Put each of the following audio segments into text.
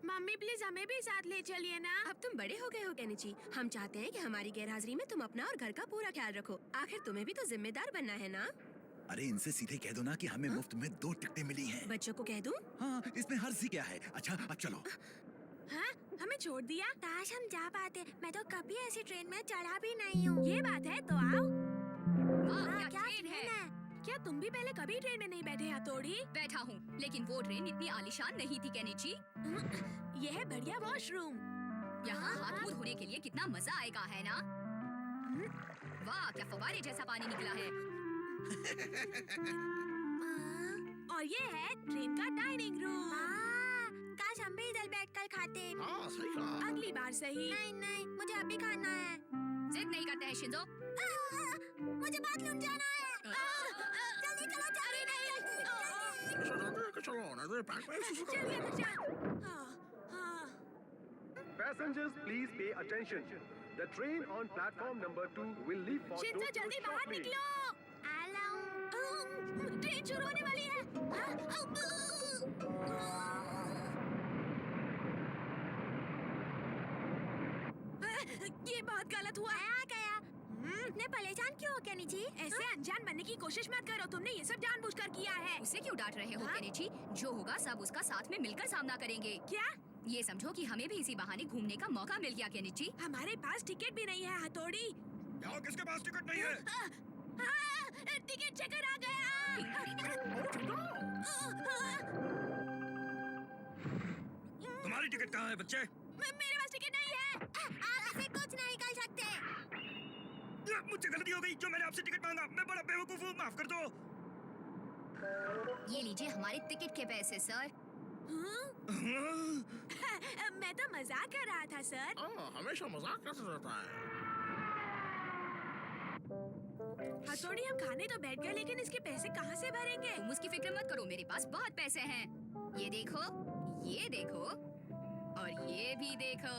Mummy please हमें भी साथ ले चलिए ना। अब तुम बड़े हो गए हो केनिची, हम चाहते हैं कि हमारी गैरहाजिरी में तुम अपना और घर का पूरा ख्याल रखो। आखिर तुम्हें भी तो जिम्मेदार बनना है ना। अरे इनसे सीधे कह दो ना कि हमें मुफ्त में 2 टिकटें मिली हैं। बच्चों को कह दूं? हाँ, इसमें हर्ज ही क्या है। अच्छा अब चलो। हाँ, हमें छोड़ दिया। काश हम जा पाते, मैं तो कभी ऐसी ट्रेन में चढ़ा भी नहीं हूँ। ये बात है तो आओ। वाह, क्या ट्रेन है। क्या तुम भी पहले कभी ट्रेन में नहीं बैठे हथौड़ी? बैठा हूँ, लेकिन वो ट्रेन इतनी आलीशान नहीं थी केनिची। ये है बढ़िया वॉशरूम। यहाँ हाथ मुंह धोने के लिए कितना मजा आएगा, है ना? वाह, क्या फव्वारे जैसा पानी निकला है। और ये है ट्रेन का डाइनिंग रूम। काश हम भी इधर बैठकर खाते। हाँ, सही कहा। अगली बार सही। नहीं नहीं, मुझे अभी खाना है। जिद नहीं करते हैं शिंजो। मुझे बाथरूम जाना है। जल्दी चलो, जल्दी नहीं। चलो ना, तो पैक में चलिए बच्चा। Passengers, please pay attention. The train on platform number 2 will leave for Shinzo Tokyo जल्दी बाहर shortly. निकलो। आ लाऊं। ट्रेन शुरू होने वाली है। ये बहुत गलत हुआ। आ गया। इतने परेशान क्यों हो केनिची? ऐसे अनजान बनने की कोशिश मत करो, तुमने ये सब जानबूझकर किया है। उसे क्यों डांट रहे हो हाँ? केनिची? जो होगा सब उसका साथ में मिलकर सामना करेंगे। क्या? ये समझो कि हमें भी इसी बहाने घूमने का मौका मिल गया केनिची। हमारे पास टिकट भी नहीं है हथौड़ी। यहाँ किसके पास टिकट नहीं है? टिकट चेकर आ गया। तुम्हारी टिकट कहाँ है बच्चे? मेरे पास टिकट नहीं है। आप ऐसे कुछ नहीं कर सकते। मुझसे गलती हो गई, जो मैंने आपसे टिकट मांगा। मैं बड़ा बेवकूफ हूँ, माफ कर दो। ये लीजिए हमारे टिकट के पैसे सर। मैं तो मजाक कर रहा था सर। हमेशा मजाक करता रहता है। हथौड़ी हम खाने तो बैठ गए, लेकिन इसके पैसे कहाँ से भरेंगे? तुम उसकी फिक्र मत करो, मेरे पास बहुत पैसे हैं। ये देखो, ये देखो और ये भी देखो।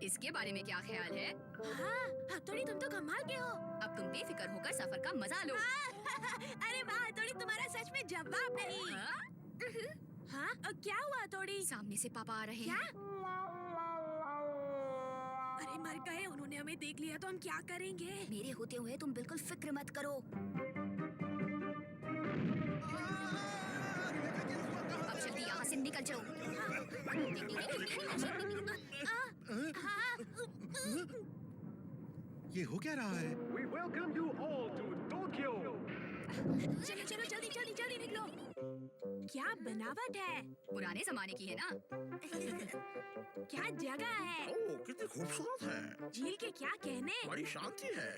इसके बारे में क्या ख्याल है? हाँ, हथौड़ी तुम तो कमाल के हो। अब तुम बेफिक्र होकर सफर का मजा लो। अरे वाह हथौड़ी, तुम्हारा सच में जवाब नहीं। हाँ? क्या हुआ हथौड़ी? सामने से पापा आ रहे क्या? हैं। अरे मर गए, उन्होंने हमें देख लिया तो हम क्या करेंगे? मेरे होते हुए तुम बिल्कुल फिक्र मत करो। अब जल्दी यहाँ से निकल जाओ। ये हो क्या रहा है? We welcome you all to Tokyo. चलो चलो जल्दी जल्दी जल्दी निकलो। क्या बनावट है? पुराने जमाने की है ना। क्या जगह है? ओह, कितनी खूबसूरत है। झील के क्या कहने? बड़ी शांति है।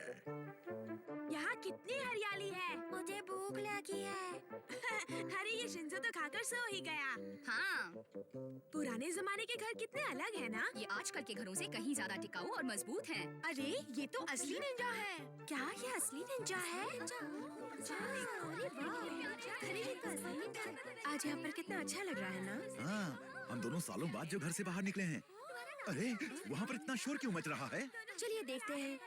यहाँ कितनी हरियाली है। मुझे भूख लगी है। अरे ये शिंजो तो खाकर सो ही गया। हाँ, पुराने जमाने के घर कितने अलग है ना? ये आजकल के घरों से कहीं ज्यादा टिकाऊ और मजबूत हैं। अरे ये तो असली निंजा है। क्या ये असली निंजा है? आज यहाँ पर कितना अच्छा लग रहा है ना। हाँ, हम दोनों सालों बाद जो घर से बाहर निकले हैं। अरे वहाँ पर इतना शोर क्यों मच रहा है? चलिए देखते हैं।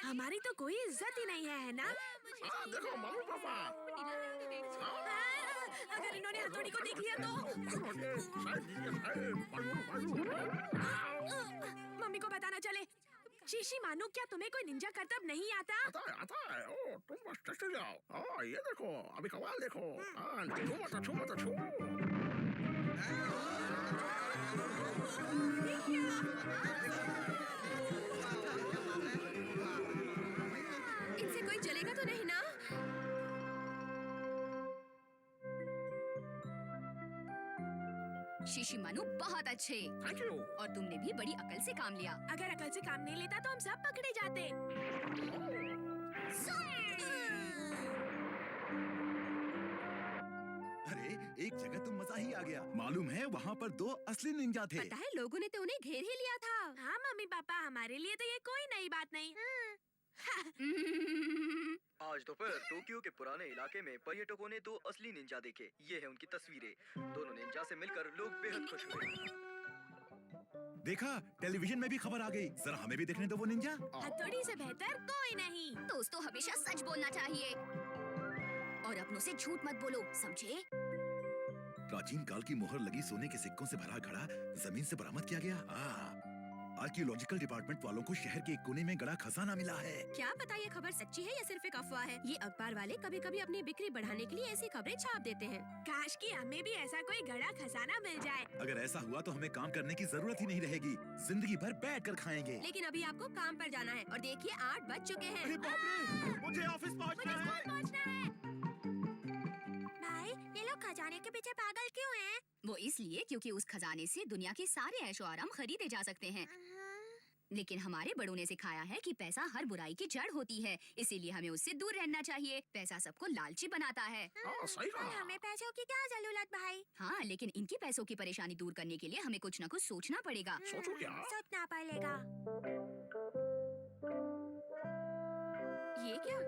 हमारी तो कोई इज्जत ही नहीं है ना? देखो मम्मी पापा। अगर इन्होंने हथौड़ी को देख लिया तो? मम्मी को बताना चले। शीशी मानू, क्या तुम्हें कोई निंजा करतब नहीं आता? आता है। ओह, तुम बस टेस्ट जाओ। ये देखो, अभी कमाल देखो। छू मत छू। इनसे कोई चलेगा तो नहीं ना? शिशिमानु बहुत अच्छे। Thank you. और तुमने भी बड़ी अकल से काम लिया। अगर अकल से काम नहीं लेता तो हम सब पकड़े जाते। अरे एक जगह तो मजा ही आ गया। मालूम है वहाँ पर 2 असली निंजा थे। पता है लोगों ने तो उन्हें घेर ही लिया था। हाँ मम्मी पापा, हमारे लिए तो ये कोई नई बात नहीं। आज दोपहर टोक्यो के पुराने इलाके में पर्यटकों ने 2 असली निंजा देखे। ये है उनकी तस्वीरें। दोनों निंजा से मिलकर लोग बेहद खुश हुए। देखा, टेलीविजन में भी खबर आ गई। जरा हमें भी देखने दो वो निंजा। हथौड़ी से बेहतर कोई नहीं। दोस्तों हमेशा सच बोलना चाहिए और अपनों से झूठ मत बोलो, समझे? प्राचीन काल की मोहर लगी सोने के सिक्कों से भरा घड़ा जमीन से बरामद किया गया। आर्कियोलॉजिकल डिपार्टमेंट वालों को शहर के एक कोने में गड़ा खजाना मिला है। क्या पता ये खबर सच्ची है या सिर्फ एक अफवाह है। ये अखबार वाले कभी कभी अपनी बिक्री बढ़ाने के लिए ऐसी खबरें छाप देते हैं। काश कि हमें भी ऐसा कोई गड़ा खजाना मिल जाए। अगर ऐसा हुआ तो हमें काम करने की जरूरत ही नहीं रहेगी। जिंदगी भर बैठ कर खाएंगे। लेकिन अभी आपको काम पर जाना है और देखिए 8 बज चुके हैं। अरे बाप रे, मुझे ऑफिस पहुंचना है। पहुंचना है। भाई ये लोग खजाने के पीछे पागल क्यों हैं? वो इसलिए क्योंकि उस खजाने से दुनिया के सारे ऐशो आराम खरीदे जा सकते हैं। लेकिन हमारे बड़ों ने सिखाया है कि पैसा हर बुराई की जड़ होती है, इसीलिए हमें उससे दूर रहना चाहिए। पैसा सबको लालची बनाता है। सही और कहा। हमें पैसों की क्या जरूरत भाई? हाँ, लेकिन इनकी पैसों की परेशानी दूर करने के लिए हमें कुछ न कुछ सोचना पड़ेगा। सोचो क्या? सोचना पड़ेगा। ये क्या?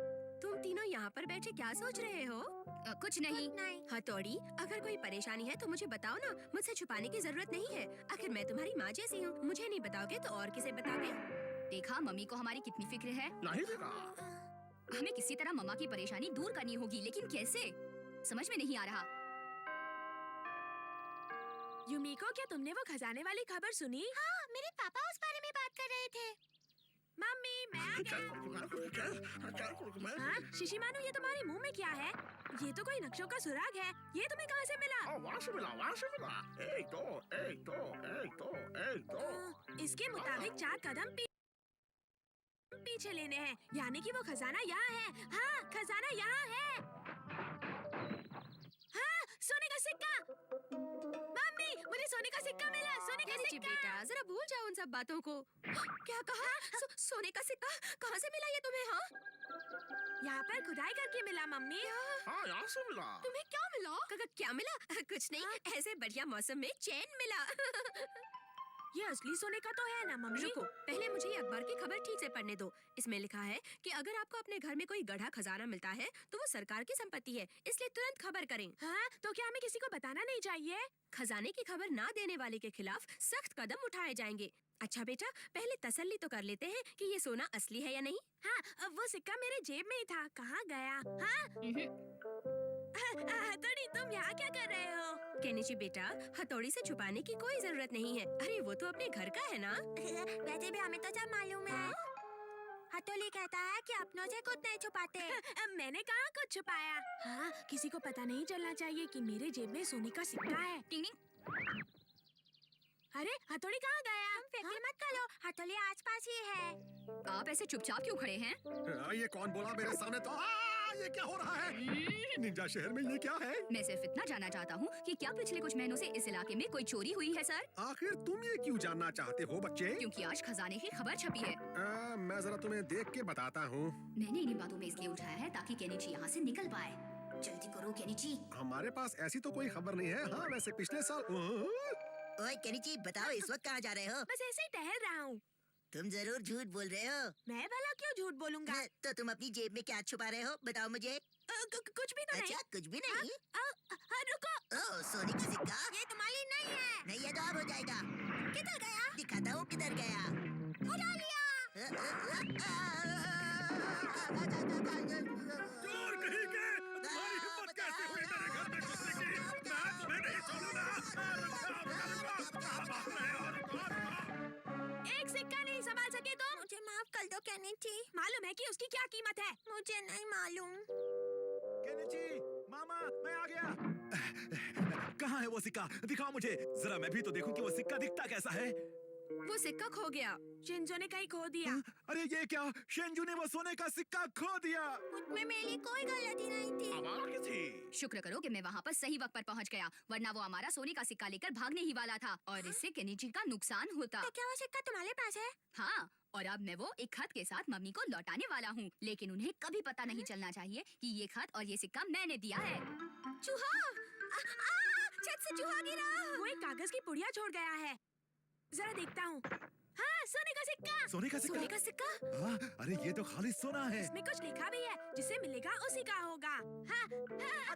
तुम तीनों यहाँ पर बैठे क्या सोच रहे हो? कुछ नहीं। नहीं। हथौड़ी, अगर कोई परेशानी है तो मुझे बताओ ना, मुझसे छुपाने की जरूरत नहीं है। आखिर मैं तुम्हारी माँ जैसी हूँ। मुझे नहीं बताओगे तो और किसे बताओगे? देखा मम्मी को हमारी कितनी फिक्र है। नहीं देखा। हमें किसी तरह मम्मा की परेशानी दूर करनी होगी, लेकिन कैसे? समझ में नहीं आ रहा। यूमिको, क्या तुमने वो खजाने वाली खबर सुनी? हाँ, मेरे पापा उस बारे में बात कर रहे थे। मम्मी, मैं आ गई। हाँ, शिशिमानु, ये तुम्हारे मुंह में क्या है? ये तो कोई नक्शों का सुराग है। ये तुम्हें कहाँ से मिला? वहाँ से मिला, वहाँ से मिला। एक दो, एक दो, एक दो, एक दो। इसके मुताबिक 4 कदम पीछे लेने हैं, यानी कि वो खजाना यहाँ है। हाँ, खजाना यहाँ है। हाँ, सोने का सिक्का। मम्मी, मुझे सोने का सिक्का मिला। सोने का जी सिक्का। बेटा, जरा भूल जाओ उन सब बातों को। क्या कहा? सोने का सिक्का कहाँ से मिला ये तुम्हें? हाँ, यहाँ पर खुदाई करके मिला मम्मी। हाँ, यहाँ से मिला। तुम्हें क्या मिला? क्या मिला? कुछ नहीं, ऐसे बढ़िया मौसम में चैन मिला। ये असली सोने का तो है ना मम्मी? रुको, पहले मुझे ये अखबार की खबर ठीक से पढ़ने दो। इसमें लिखा है कि अगर आपको अपने घर में कोई गढ़ा खजाना मिलता है तो वो सरकार की संपत्ति है, इसलिए तुरंत खबर करें। हाँ, तो क्या हमें किसी को बताना नहीं चाहिए? खजाने की खबर ना देने वाले के खिलाफ सख्त कदम उठाए जाएंगे। अच्छा बेटा, पहले तसल्ली तो कर लेते हैं कि ये सोना असली है या नहीं। हाँ, वो सिक्का मेरे जेब में ही था। कहाँ गया? हाँ? हथौड़ी, तुम यहाँ क्या कर रहे हो? केनिची बेटा, हथौड़ी से छुपाने की कोई जरूरत नहीं है। अरे वो तो अपने घर का है ना। वैसे भी हमें तो सब मालूम है। हथौड़ी कहता है कि अपनों से कुछ नहीं छुपाते। मैंने कहाँ कुछ छुपाया? हाँ, किसी को पता नहीं चलना चाहिए कि मेरे जेब में सोने का सिक्का है। टिंग टिंग। अरे, हथौड़ी कहाँ गया? तुम फिक्र मत करो, हथौड़ी आसपास ही है। आप ऐसे चुपचाप क्यों खड़े हैं? ये कौन बोला मेरे सामने तो? ये क्या हो रहा है? निंजा शहर में ये क्या है? मैं सिर्फ इतना जानना चाहता हूँ कि क्या पिछले कुछ महीनों से इस इलाके में कोई चोरी हुई है सर? आखिर तुम ये क्यों जानना चाहते हो बच्चे? क्योंकि आज खजाने की खबर छपी है। मैं जरा तुम्हें देख के बताता हूँ। मैंने इन्हीं बातों में इसलिए उठाया है ताकि केनिची यहाँ से निकल पाए। जल्दी करो केनिची। हमारे पास ऐसी तो कोई खबर नहीं है। हाँ, वैसे पिछले साल ओए केनिची, बताओ इस वक्त कहाँ जा रहे हो? बस ऐसे ही टहल रहा हूँ। तुम जरूर झूठ बोल रहे हो। मैं भला क्यों झूठ बोलूंगा? तो तुम अपनी जेब में क्या छुपा रहे हो? बताओ मुझे। कुछ भी तो नहीं। अच्छा, कुछ भी नहीं। रुको। ओह, सोने का सिक्का? ये तुम्हारी नहीं है। नहीं, ये तो अब हो जाएगा। किधर गया? दिखाता हूँ किधर गया। उठा लिया। चोर कहीं के! तुम्हारी हिम्मत कैसे हुई मेरे घर में घुसने की? मैं तुम्हें नहीं छोड़ूंगा। एक सिक्का नहीं संभाल सके तुम? मुझे माफ कर दो केनिची। मालूम है कि उसकी क्या कीमत है? मुझे नहीं मालूम। केनिची, मामा, मैं आ गया। कहाँ है वो सिक्का? दिखाओ मुझे, जरा मैं भी तो देखूं कि वो सिक्का दिखता कैसा है। वो सिक्का खो गया। शिंजो ने कहीं खो दिया। अरे ये क्या? शेंजू ने वो सोने का सिक्का खो दिया। मुझमें मेरी कोई गलती नहीं थी। आवाज़ थी। शुक्र करो कि मैं वहाँ पर सही वक्त पर पहुँच गया, वरना वो हमारा सोने का सिक्का लेकर भागने ही वाला था और इससे केनिची का नुकसान होता। तो क्या वो सिक्का तुम्हारे पास है? हाँ, और अब मैं वो एक खत के साथ मम्मी को लौटाने वाला हूँ, लेकिन उन्हें कभी पता नहीं चलना चाहिए कि ये खत और ये सिक्का मैंने दिया है। चूहा! छत से चूहा गिरा। वो एक कागज की पुड़िया छोड़ गया है। जरा देखता हूँ। हाँ, सोने का सिक्का। सोने का सिक्का? सोने का सिक्का? हाँ, अरे ये तो खाली सोना है। इसमें कुछ लिखा भी है, जिसे मिलेगा उसी का होगा। हाँ, हाँ,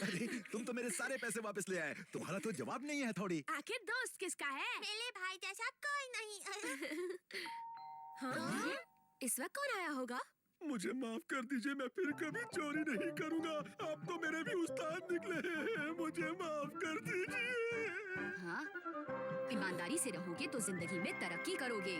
अरे तुम तो मेरे सारे पैसे वापस ले आए, तुम्हारा तो जवाब नहीं है थोड़ी। आखिर दोस्त किसका है? मेरे भाई जैसा कोई नहीं। हाँ? इस वक्त कौन आया होगा? मुझे माफ कर दीजिए, मैं फिर कभी चोरी नहीं करूंगा। आप तो मेरे भी उस्ताद निकले हैं, मुझे माफ कर दीजिए। हाँ? ईमानदारी से रहोगे तो जिंदगी में तरक्की करोगे।